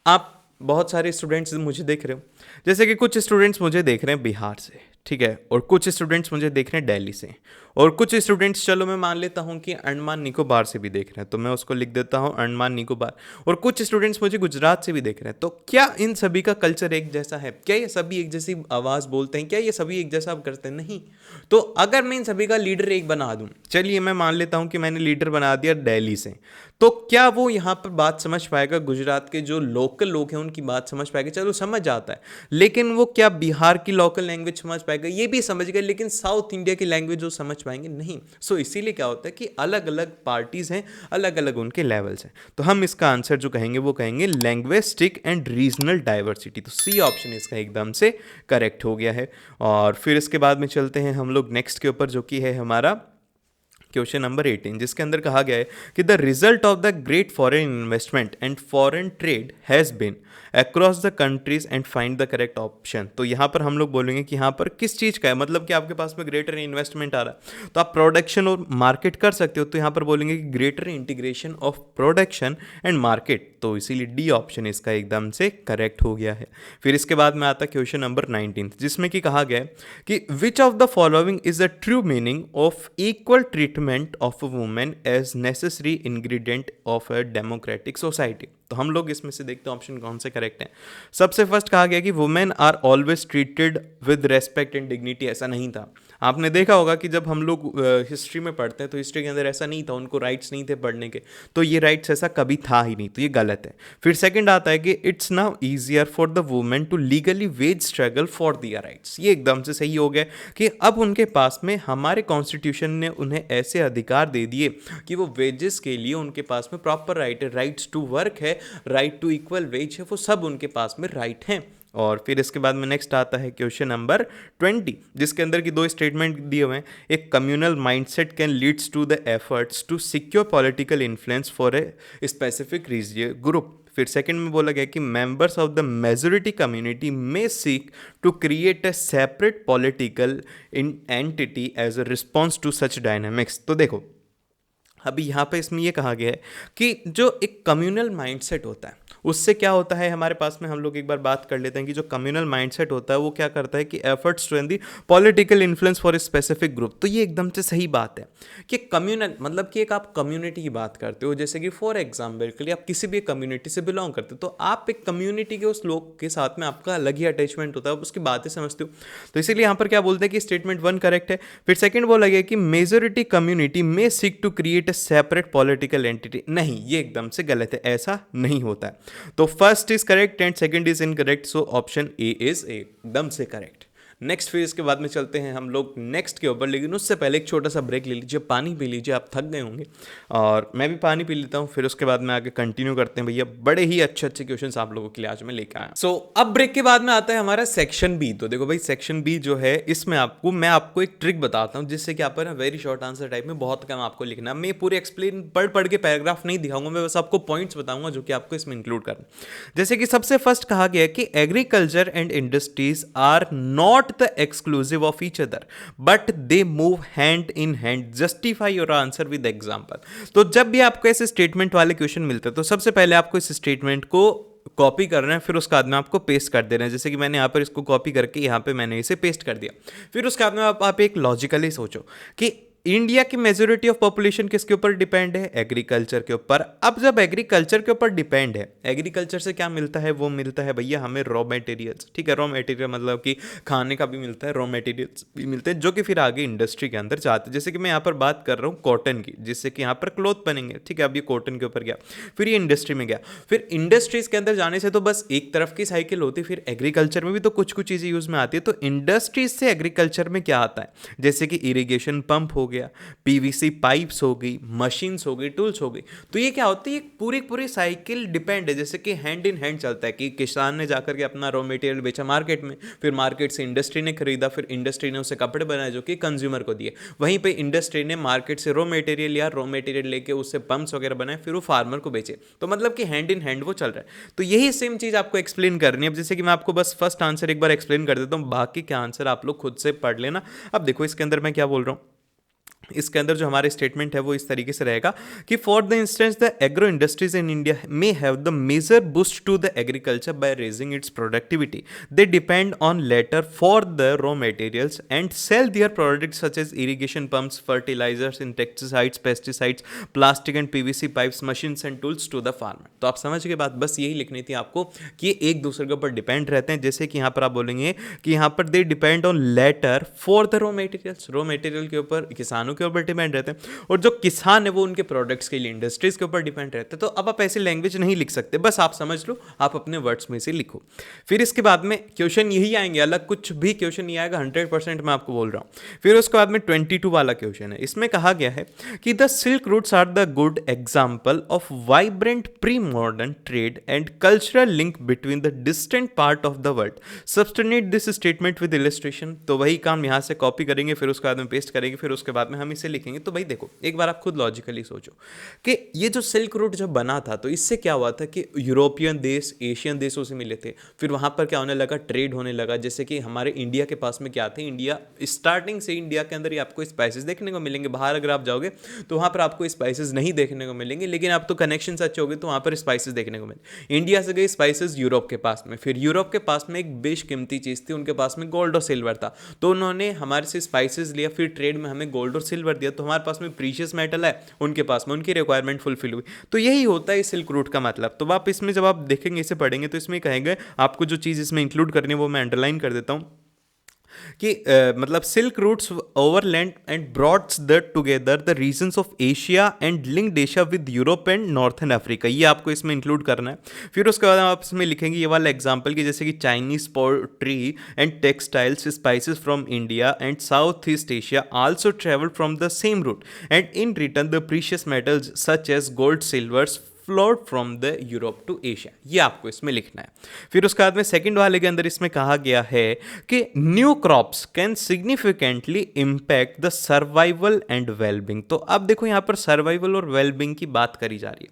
आप बहुत सारे स्टूडेंट्स मुझे देख रहे हो, जैसे कि कुछ स्टूडेंट्स मुझे देख रहे हैं बिहार से, ठीक है, और कुछ स्टूडेंट्स मुझे देख रहे हैं दिल्ली से, और कुछ स्टूडेंट्स चलो मैं मान लेता हूँ कि अंडमान निकोबार से भी देख रहे हैं, तो मैं उसको लिख देता हूँ अंडमान निकोबार, और कुछ स्टूडेंट्स मुझे गुजरात से भी देख रहे हैं। तो क्या इन सभी का कल्चर एक जैसा है? क्या ये सभी एक जैसी आवाज़ बोलते हैं? क्या ये सभी एक जैसा करते हैं? नहीं। तो अगर मैं इन सभी का लीडर एक बना दूँ, चलिए मैं मान लेता हूँ कि मैंने लीडर बना दिया दिल्ली से, तो क्या वो यहाँ पर बात समझ पाएगा? गुजरात के जो लोकल लोग हैं उनकी बात समझ पाएगा? चलो समझ जाता है, लेकिन वो क्या बिहार की लोकल लैंग्वेज समझ पाएगा? ये भी समझ गए, लेकिन साउथ इंडिया की लैंग्वेज जो समझ पाएंगे नहीं। सो इसीलिए क्या होता है कि अलग अलग पार्टीज हैं, अलग अलग उनके लेवल्स हैं। तो हम इसका आंसर जो कहेंगे वो कहेंगे लैंग्विस्टिक एंड रीजनल डाइवर्सिटी। तो सी ऑप्शन इसका एकदम से करेक्ट हो गया है। और फिर इसके बाद में चलते हैं हम लोग नेक्स्ट के ऊपर, जो कि है हमारा क्वेश्चन नंबर 18, जिसके अंदर कहा गया है कि the result of the great foreign investment and foreign trade has been across the countries and find the correct option. तो यहाँ पर हम लोग बोलेंगे कि यहाँ पर किस चीज़ का है, मतलब कि आपके पास में ग्रेटर इन्वेस्टमेंट आ रहा है तो आप प्रोडक्शन और मार्केट कर सकते हो, तो यहाँ पर बोलेंगे कि greater integration of production and market. तो इसीलिए डी ऑप्शन इसका एकदम से करेक्ट हो गया है। फिर इसके बाद में आता है क्वेश्चन नंबर 19, जिसमें कि कहा गया है कि which of the following is the true meaning of equal treatment of a women as necessary ingredient of a democratic society. तो हम लोग इसमें से देखते हैं ऑप्शन कौन से करेक्ट हैं। सबसे फर्स्ट कहा गया कि women are always treated with respect and dignity. ऐसा नहीं था। आपने देखा होगा कि जब हम लोग हिस्ट्री में पढ़ते हैं तो हिस्ट्री के अंदर ऐसा नहीं था, उनको राइट्स नहीं थे पढ़ने के, तो ये राइट्स ऐसा कभी था ही नहीं, तो ये गलत है। फिर सेकंड आता है कि it's now easier for the women to legally wage struggle for their rights. ये एकदम से सही हो गया कि अब उनके पास में हमारे कॉन्स्टिट्यूशन ने उन्हें ऐसे अधिकार दे दिए कि वो वेजेस के लिए उनके पास में प्रॉपर राइट है, राइट्स टू वर्क है, राइट टू इक्वल वेज है, वो सब उनके पास में राइट हैं। और फिर इसके बाद में नेक्स्ट आता है क्वेश्चन नंबर 20, जिसके अंदर की दो स्टेटमेंट दिए हुए हैं। एक communal mindset can leads to the efforts to secure political influence for a specific region group. फिर सेकंड में बोला गया कि members of the majority community may seek to create a separate political entity as a response to such dynamics. तो देखो, अभी यहाँ पे इसमें ये कहा गया है कि जो एक कम्युनल माइंडसेट होता है उससे क्या होता है हमारे पास में, हम लोग एक बार बात कर लेते हैं कि जो कम्युनल माइंडसेट होता है वो क्या करता है कि efforts to end the political influence for a specific group. तो ये एकदम से सही बात है कि कम्युनल मतलब कि एक आप कम्युनिटी की बात करते हो, जैसे कि फॉर एग्जाम्पल के लिए आप किसी भी कम्युनिटी से बिलोंग करते हो तो आप एक कम्युनिटी के उस लोग के साथ में आपका अलग ही अटैचमेंट होता है, आप उसकी बातें समझते हो। तो इसीलिए यहाँ पर क्या बोलते हैं कि स्टेटमेंट 1 करेक्ट है। फिर सेकंड बोला गया कि मेजोरिटी कम्युनिटी में seek to create a separate political entity. नहीं, ये एकदम से गलत है, ऐसा नहीं होता है। तो first is correct and second is incorrect, so option A is एकदम से करेक्ट। नेक्स्ट फिर इसके बाद में चलते हैं हम लोग नेक्स्ट के ऊपर, लेकिन उससे पहले एक छोटा सा ब्रेक ले लीजिए, पानी पी लीजिए, आप थक गए होंगे और मैं भी पानी पी लेता हूँ, फिर उसके बाद में आगे कंटिन्यू करते हैं। भैया बड़े ही अच्छे अच्छे क्वेश्चंस आप लोगों के लिए आज मैं लेकर आया। सो अब ब्रेक के बाद में आता है हमारा सेक्शन बी। तो देखो भाई सेक्शन बी जो है इसमें मैं आपको एक ट्रिक बताता हूँ जिससे कि आप ना वेरी शॉर्ट आंसर टाइप में बहुत कम आपको लिखना है। मैं पूरे एक्सप्लेन पढ़ के पैराग्राफ नहीं दिखाऊंगा, मैं बस आपको पॉइंट्स बताऊंगा जो कि आपको इसमें इंक्लूड करना। जैसे कि सबसे फर्स्ट कहा गया है कि agriculture and industries are not the exclusive of each other but they move hand in hand, justify your answer with example। तो जब भी आपको ऐसे स्टेटमेंट वाले क्वेश्चन मिलते हैं तो सबसे पहले आपको इस स्टेटमेंट को कॉपी करना है, फिर उसके बाद में आपको पेस्ट कर देना है। जैसे कि मैंने यहाँ पर इसको कॉपी करके यहाँ पे मैंने इसे पेस्ट कर दिया। फिर उसके बाद में आप एक लॉजिकली सोचो कि इंडिया की मेजोरिटी ऑफ पॉपुलेशन किसके ऊपर डिपेंड है, एग्रीकल्चर के ऊपर। अब जब एग्रीकल्चर के ऊपर डिपेंड है, एग्रीकल्चर से क्या मिलता है, वो मिलता है भैया हमें रॉ मटेरियल्स। ठीक है, रॉ मटेरियल मतलब कि खाने का भी मिलता है, रॉ मटेरियल्स भी मिलते हैं जो कि फिर आगे इंडस्ट्री के अंदर जाते हैं। जैसे कि मैं यहाँ पर बात कर रहा हूँ कॉटन की, जिससे कि यहाँ पर क्लॉथ बनेंगे। ठीक है, अब ये कॉटन के ऊपर गया, फिर ये इंडस्ट्री में गया, फिर इंडस्ट्रीज के अंदर जाने से तो बस एक तरफ की साइकिल होती है, फिर एग्रीकल्चर में भी तो कुछ कुछ चीज़ें यूज में आती है। तो इंडस्ट्रीज से एग्रीकल्चर में क्या आता है, जैसे कि इरिगेशन पंप हो गया, पीवीसी पाइप्स हो गई, मशीन्स हो गई, टूल्स हो गई। तो ये क्या होती है, पूरी साइकिल डिपेंड है, जैसे कि हैंड इन हैंड चलता है कि किसान ने जाकर के अपना रॉ मटेरियल बेचा मार्केट में, फिर मार्केट से इंडस्ट्री ने खरीदा, फिर इंडस्ट्री ने उसे कपड़े बनाए जो कि कंज्यूमर को दिए, वहीं पे इंडस्ट्री ने मार्केट से रॉ मटेरियल या रॉ मटेरियल लेके उससे पंप्स वगैरह बनाए, फिर वो फार्मर को बेचे। तो मतलब कि हैंड इन हैंड वो चल रहा है। तो यही सेम चीज आपको एक्सप्लेन करनी है। अब जैसे कि मैं आपको बस फर्स्ट आंसर एक बार एक्सप्लेन कर देता हूँ, बाकी का आंसर आप लोग खुद से पढ़ लेना। अब देखो इसके अंदर मैं क्या बोल रहा हूँ, इसके अंदर जो हमारे स्टेटमेंट है वो इस तरीके से रहेगा कि for the instance the agro industries in India may have the major boost to the agriculture by raising its productivity. They depend on latter for the raw materials and sell their products such as irrigation pumps, fertilizers, insecticides, pesticides, plastic and PVC pipes, machines and tools to the farmer. तो आप समझ के बात, बस यही लिखनी थी आपको कि ये एक दूसरे के ऊपर डिपेंड रहते हैं। जैसे कि यहाँ पर आप बोलेंगे कि यहाँ पर they depend on latter for the raw materials, raw material के ऊपर किसानों के ऊपर डिपेंड रहते हैं, और जो किसान है वो उनके प्रोडक्ट्स के लिए इंडस्ट्रीज के ऊपर डिपेंड रहते हैं। तो अब आप ऐसी लैंग्वेज नहीं लिख सकते, बस आप समझ लो, आप अपने वर्ड्स में से लिखो। फिर इसके बाद में क्वेश्चन यही आएंगे, अलग कुछ भी क्वेश्चन नहीं आएगा, 100% मैं आपको बोल रहा हूं। फिर उसके बाद में 22 वाला क्वेश्चन है, इसमें कहा गया है कि the silk routes are the good example of vibrant pre modern trade and cultural link between the distant part of the world, substantiate this statement with illustration. तो वही काम यहां से कॉपी करेंगे, फिर उसके बाद में पेस्ट करेंगे, फिर उसके बाद में हम इसे लिखेंगे। तो भाई देखो एक बार आप खुद लॉजिकली सोचो कि ये जो सिल्क रूट जब बना था तो इससे क्या हुआ था कि यूरोपियन देश, एशियन देशों से मिले थे, फिर वहां पर क्या होने लगा, ट्रेड होने लगा। जैसे कि हमारे इंडिया के पास में क्या थे, इंडिया स्टार्टिंग से इंडिया के अंदर ही आपको स्पाइसेस देखने को मिलेंगे। बाहर अगर आप जाओगे तो वहां पर आपको स्पाइसेस नहीं देखने को मिलेंगे, लेकिन आप तो कनेक्शन अच्छे हो गए तो वहां पर स्पाइसेस देखने को मिले। इंडिया से गए स्पाइसेस यूरोप के पास में, फिर यूरोप के पास में एक बेशकीमती चीज थी, उनके पास में गोल्ड और सिल्वर था, तो उन्होंने हमारे से स्पाइसेस लिया, फिर ट्रेड में हमें गोल्ड और सिल्वर दिया, तो हमारे पास में प्रीशियस मेटल है, उनके पास में उनकी रिक्वायरमेंट फुलफिल हुई। तो यही होता है सिल्क रूट का मतलब। तो आप इसमें जब आप देखेंगे, इसे पढ़ेंगे, तो इसमें कहेंगे आपको जो चीज़ इसमें इंक्लूड करनी है वो मैं अंडरलाइन कर देता हूँ कि मतलब silk routes overland and broads the together the regions of Asia and linked Asia with Europe and northern Africa, ये आपको इसमें इंक्लूड करना है। फिर उसके बाद आप इसमें लिखेंगे ये वाला एग्जांपल कि जैसे कि Chinese poultry and textiles spices from India and South East Asia also travel from the same route and in return the precious metals such as gold, silvers, flowed from the Europe to Asia, ये आपको इसमें लिखना है। फिर उसके बाद में सेकंड वाले के अंदर इसमें कहा गया है कि new crops can significantly impact the survival and wellbeing. तो अब देखो यहाँ पर सर्वाइवल और वेलबिंग की बात करी जा रही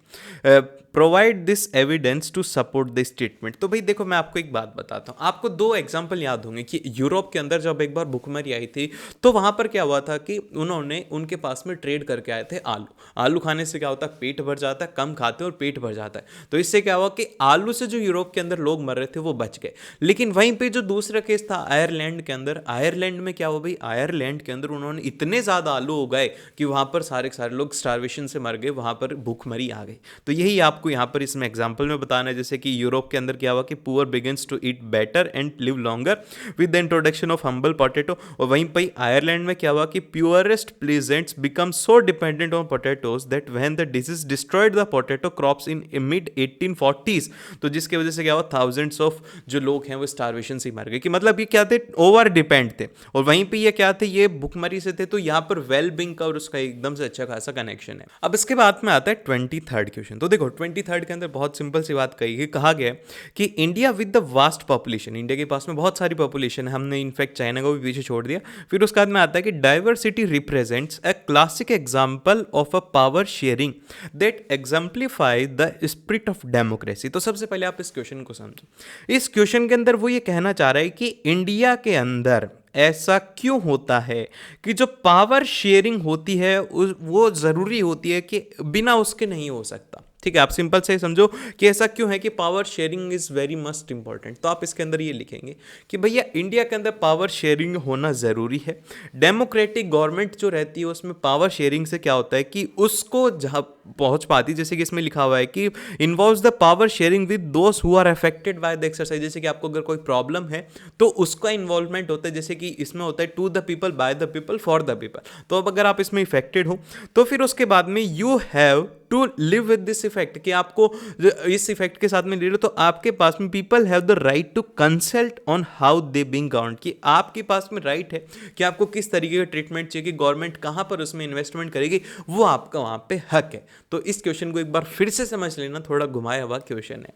है। Provide this evidence to support this statement. तो भाई देखो मैं आपको एक बात बताता हूँ, आपको दो एग्जाम्पल याद होंगे कि यूरोप के अंदर जब एक बार भुखमरी आई थी तो वहां पर क्या हुआ था कि उन्होंने उनके पास में ट्रेड करके आए थे आलू। आलू खाने से क्या होता है, पेट भर जाता है, कम खाते हैं और पेट भर जाता है। तो इससे क्या हुआ कि आलू से जो यूरोप के अंदर लोग मर रहे थे वो बच गए। लेकिन वहीं पे जो दूसरा केस था आयरलैंड के अंदर, आयरलैंड में क्या हुआ भाई, आयरलैंड के अंदर उन्होंने इतने ज्यादा आलू उगाए कि वहां पर सारे सारे लोग स्टारवेशन से मर गए, वहां पर भूखमरी आ गई। तो यही आपको यहाँ पर इसमें एग्जाम्पल में बताना है, जैसे कि यूरोप के अंदर क्या हुआ कि poor begins to eat better and live longer with the introduction of humble potato. और वहीं पर आयरलैंड में क्या हुआ कि poorest peasants become so dependent on potatoes that when the disease destroyed the potato crops in mid 1840s, तो जिसकी वजह से क्या हुआ, थाउजेंड्स ऑफ जो लोग हैं वो स्टारवेशन से मर गए। कि मतलब ये क्या थे, ओवर डिपेंड थे। और वहीं पे ये क्या थे, ये भुखमरी से थे। तो यहाँ पर वेल बींग का और उसका एकदम से अच्छा खासा कनेक्शन है। अब इसके बाद में आता है 23rd क्वेश्चन। तो देखो 23rd के अंदर बहुत सिंपल सी बात कही है, कहा गया कि India with the vast population, India के पास में बहुत सारी पॉपुलेशन है, हमने इनफैक्ट चाइना को भी पीछे छोड़ दिया। फिर उसके बाद में आता है कि diversity represents a classic example of a power sharing that exemplify the spirit of democracy. तो सबसे पहले आप इस क्वेश्चन को समझो। इस क्वेश्चन के अंदर वो ये कहना चाह रहा है कि इंडिया के अंदर ऐसा क्यों होता है कि जो पावर शेयरिंग होती है वो जरूरी होती है कि बिना उसके नहीं हो सकता। ठीक है, आप सिंपल से समझो कि ऐसा क्यों है कि power sharing is very must important. तो आप इसके अंदर ये लिखेंगे कि भैया इंडिया के अंदर पावर शेयरिंग होना जरूरी है। डेमोक्रेटिक गवर्नमेंट जो रहती है उसमें पावर शेयरिंग से क्या होता है कि उसको जहां पहुंच पाती, जैसे कि इसमें लिखा हुआ है कि involves the power sharing with those who are affected by the exercise. जैसे कि आपको अगर कोई प्रॉब्लम है तो उसका इन्वॉल्वमेंट होता है, जैसे कि इसमें होता है to the people, by the people, for the people. तो अब अगर आप इसमें इफेक्टेड हो तो फिर उसके बाद में you have to live with this effect, कि आपको इस इफेक्ट के साथ में ले लो तो आपके पास में people have the right to consult on how they being governed, कि आपके पास में राइट है कि आपको किस तरीके का ट्रीटमेंट चाहिए, कि गवर्नमेंट कहां पर उसमें इन्वेस्टमेंट करेगी, वो आपका वहां पे हक है। तो इस क्वेश्चन को एक बार फिर से समझ लेना, थोड़ा घुमाया हुआ क्वेश्चन है।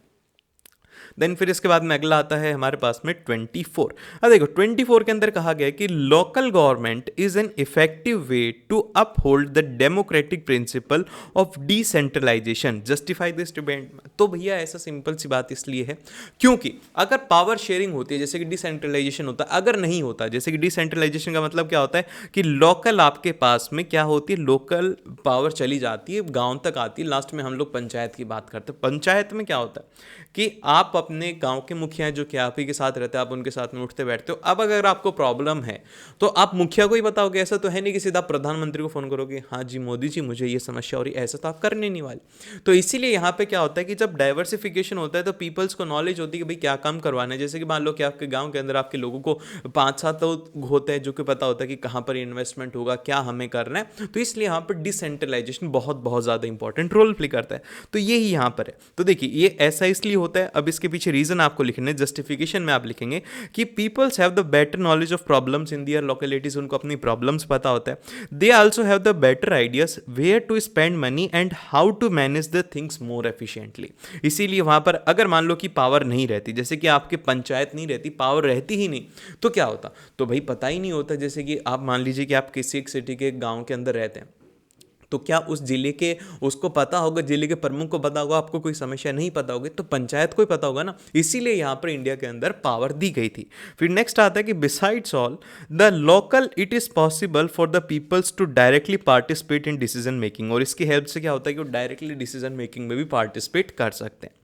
देन फिर इसके बाद में अगला आता है हमारे पास में 24। अब देखो 24 के अंदर कहा गया है कि local government is an effective way to uphold the democratic principle of decentralization, justify this demand. तो भैया ऐसा सिंपल सी बात इसलिए है क्योंकि अगर पावर शेयरिंग होती है, जैसे कि डिसेंट्रलाइजेशन होता है, अगर नहीं होता, जैसे कि डिसेंट्रलाइजेशन का मतलब क्या होता है कि लोकल आपके पास में क्या होती है, लोकल पावर चली जाती है, गांव तक आती है, लास्ट में हम लोग पंचायत की बात करते हैं। पंचायत में क्या होता है कि आप अपने गांव के मुखिया जो कि आप ही के साथ रहते हैं, आप उनके साथ में उठते बैठते हो। अब अगर आपको प्रॉब्लम है तो आप मुखिया को ही बताओगे, ऐसा तो है नहीं कि सीधा प्रधानमंत्री को फोन करोगे, हाँ जी मोदी जी मुझे ये समस्या हो रही है, ऐसा तो आप करने नहीं वाले। तो इसीलिए यहाँ पे क्या होता है कि जब डाइवर्सिफिकेशन होता है तो पीपल्स को नॉलेज होती है कि भाई क्या काम करवाना है। जैसे कि मान लो कि आपके गाँव के अंदर आपके लोगों को 5-7 लोग होते हैं जो कि पता होता है कि कहाँ पर इन्वेस्टमेंट होगा, क्या हमें करना है। तो इसलिए यहाँ पर डिसेंट्रलाइजेशन बहुत बहुत ज़्यादा इंपॉर्टेंट रोल प्ले करता है। तो यही यहाँ पर है। तो देखिए ये ऐसा इसलिए होता है। अब इसके पीछे रीजन आपको लिखने, जस्टिफिकेशन में आप लिखेंगे कि peoples have the better knowledge of problems in their localities, उनको अपनी प्रॉब्लम्स पता होता है। They also have the better ideas where to spend money and how to manage the things more efficiently. इसीलिए वहां पर अगर मान लो कि पावर नहीं रहती, जैसे कि आपके पंचायत नहीं रहती, पावर रहती ही नहीं, तो क्या होता, तो भाई पता ही नहीं होता। जैसे कि आप मान लीजिए कि आप किसी एक सिटी के गांव के अंदर रहते हैं, तो क्या उस जिले के उसको पता होगा, जिले के प्रमुख को पता होगा, आपको कोई समस्या नहीं पता होगी तो पंचायत को ही पता होगा ना। इसीलिए यहाँ पर इंडिया के अंदर पावर दी गई थी। फिर नेक्स्ट आता है कि besides all the local it is possible for the peoples to directly participate in decision making, और इसकी हेल्प से क्या होता है कि वो डायरेक्टली डिसीजन मेकिंग में भी पार्टिसिपेट कर सकते हैं।